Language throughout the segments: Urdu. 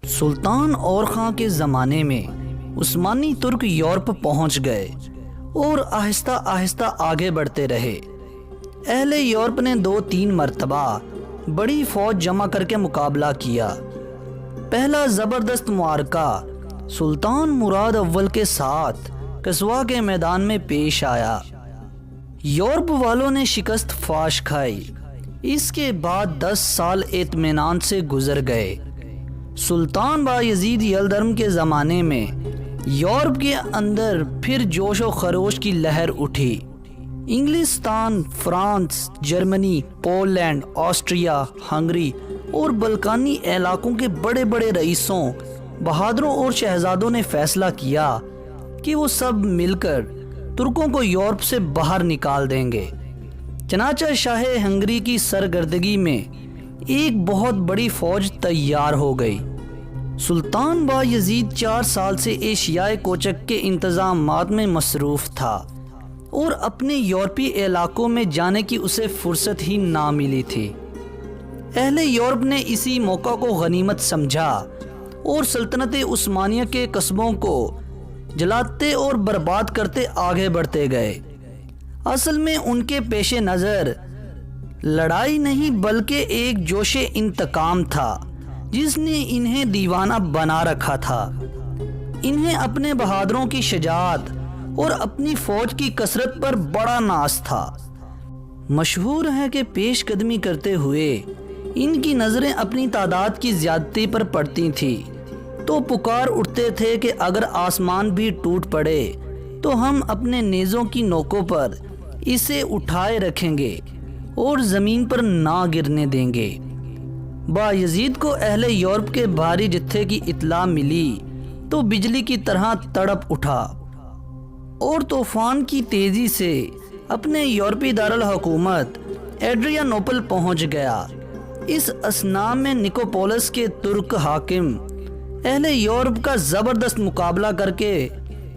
سلطان اور خاں کے زمانے میں عثمانی ترک یورپ پہنچ گئے اور آہستہ آہستہ آگے بڑھتے رہے۔ اہل یورپ نے 2-3 مرتبہ بڑی فوج جمع کر کے مقابلہ کیا۔ پہلا زبردست معرکہ سلطان مراد اول کے ساتھ قصوہ کے میدان میں پیش آیا۔ یورپ والوں نے شکست فاش کھائی۔ اس کے بعد 10 سال اطمینان سے گزر گئے۔ سلطان بایزید یلدرم کے زمانے میں یورپ کے اندر پھر جوش و خروش کی لہر اٹھی۔ انگلستان، France, Germany, Poland, Austria, Hungary اور بلکانی علاقوں کے بڑے بڑے رئیسوں، بہادروں اور شہزادوں نے فیصلہ کیا کہ وہ سب مل کر ترکوں کو یورپ سے باہر نکال دیں گے۔ چنانچہ شاہ ہنگری کی سرگردگی میں ایک بہت بڑی فوج تیار ہو گئی۔ سلطان بایزید 4 سال سے ایشیائے کوچک کے انتظامات میں مصروف تھا اور اپنے یورپی علاقوں میں جانے کی اسے فرصت ہی نہ ملی تھی۔ اہل یورپ نے اسی موقع کو غنیمت سمجھا اور سلطنت عثمانیہ کے قصبوں کو جلاتے اور برباد کرتے آگے بڑھتے گئے۔ اصل میں ان کے پیش نظر لڑائی نہیں بلکہ ایک جوش انتقام تھا جس نے انہیں دیوانہ بنا رکھا تھا۔ انہیں اپنے بہادروں کی شجاعت اور اپنی فوج کی کثرت پر بڑا ناز تھا۔ مشہور ہے کہ پیش قدمی کرتے ہوئے ان کی نظریں اپنی تعداد کی زیادتی پر پڑتی تھی تو پکار اٹھتے تھے کہ اگر آسمان بھی ٹوٹ پڑے تو ہم اپنے نیزوں کی نوکوں پر اسے اٹھائے رکھیں گے اور زمین پر نہ گرنے دیں گے۔ بایزید کو اہل یورپ کے بھاری جتھے کی اطلاع ملی تو بجلی کی طرح تڑپ اٹھا اور طوفان کی تیزی سے اپنے یورپی دارالحکومت ایڈریانوپل پہنچ گیا۔ اس اثناء میں نکوپولس کے ترک حاکم اہل یورپ کا زبردست مقابلہ کر کے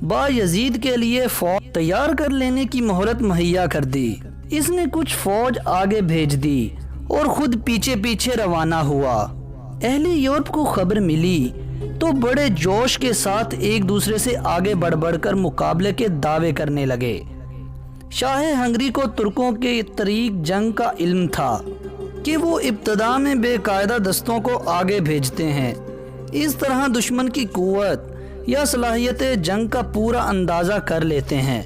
بایزید کے لیے فوج تیار کر لینے کی مہلت مہیا کر دی۔ اس نے کچھ فوج آگے بھیج دی اور خود پیچھے پیچھے روانہ ہوا۔ اہل یورپ کو خبر ملی تو بڑے جوش کے ساتھ ایک دوسرے سے آگے بڑھ بڑھ کر مقابلے کے دعوے کرنے لگے۔ شاہ ہنگری کو ترکوں کے طریق جنگ کا علم تھا کہ وہ ابتدا میں بے قاعدہ دستوں کو آگے بھیجتے ہیں۔ اس طرح دشمن کی قوت یا صلاحیت جنگ کا پورا اندازہ کر لیتے ہیں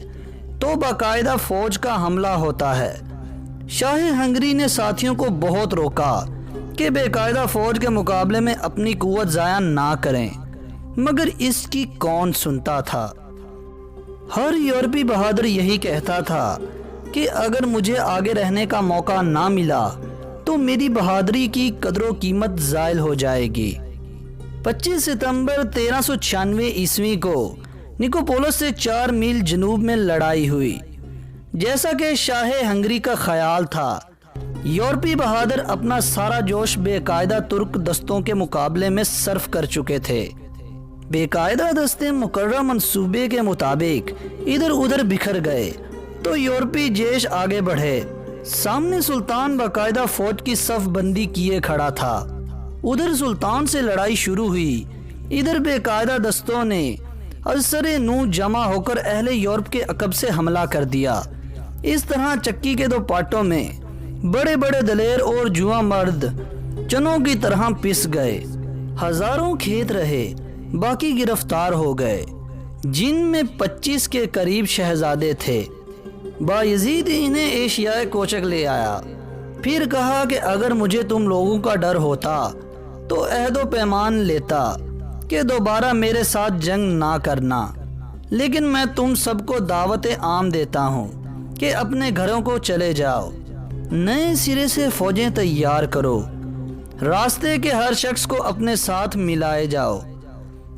تو باقاعدہ فوج کا حملہ ہوتا ہے۔ شاہ ہنگری نے ساتھیوں کو بہت روکا کہ بے قاعدہ فوج کے مقابلے میں اپنی قوت ضائع نہ کریں، مگر اس کی کون سنتا تھا؟ ہر یورپی بہادر یہی کہتا تھا کہ اگر مجھے آگے رہنے کا موقع نہ ملا تو میری بہادری کی قدر و قیمت زائل ہو جائے گی۔ 25 ستمبر 1396 عیسوی کو نکوپولس سے 4 میل جنوب میں لڑائی ہوئی۔ جیسا کہ شاہ ہنگری کا خیال تھا، یورپی بہادر اپنا سارا جوش بے قاعدہ ترک دستوں کے مقابلے میں صرف کر چکے تھے۔ بے قاعدہ دستے مقررہ منصوبے کے مطابق ادھر ادھر بکھر گئے تو یورپی جیش آگے بڑھے۔ سامنے سلطان باقاعدہ فوج کی صف بندی کیے کھڑا تھا۔ ادھر سلطان سے لڑائی شروع ہوئی، ادھر بے قاعدہ دستوں نے ازسر نو جمع ہو کر اہل یورپ کے عقب سے حملہ کر دیا۔ اس طرح چکی کے 2 پارٹوں میں بڑے بڑے دلیر اور جواں مرد چنوں کی طرح پس گئے۔ ہزاروں کھیت رہے، باقی گرفتار ہو گئے، جن میں 25 کے قریب شہزادے تھے۔ بایزید انہیں ایشیائے کوچک لے آیا، پھر کہا کہ اگر مجھے تم لوگوں کا ڈر ہوتا تو عہد و پیمان لیتا کہ دوبارہ میرے ساتھ جنگ نہ کرنا، لیکن میں تم سب کو دعوت عام دیتا ہوں کہ اپنے گھروں کو چلے جاؤ، نئے سرے سے فوجیں تیار کرو، راستے کے ہر شخص کو اپنے ساتھ ملائے جاؤ،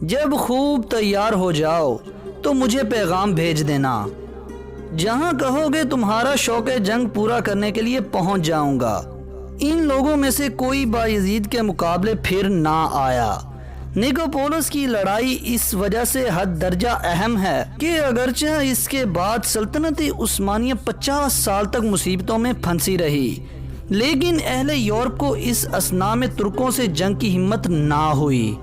جب خوب تیار ہو جاؤ تو مجھے پیغام بھیج دینا، جہاں کہو گے تمہارا شوق جنگ پورا کرنے کے لیے پہنچ جاؤں گا۔ ان لوگوں میں سے کوئی بایزید کے مقابلے پھر نہ آیا۔ نکوپولس کی لڑائی اس وجہ سے حد درجہ اہم ہے کہ اگرچہ اس کے بعد سلطنت عثمانیہ 50 سال تک مصیبتوں میں پھنسی رہی، لیکن اہل یورپ کو اس اثناء میں ترکوں سے جنگ کی ہمت نہ ہوئی۔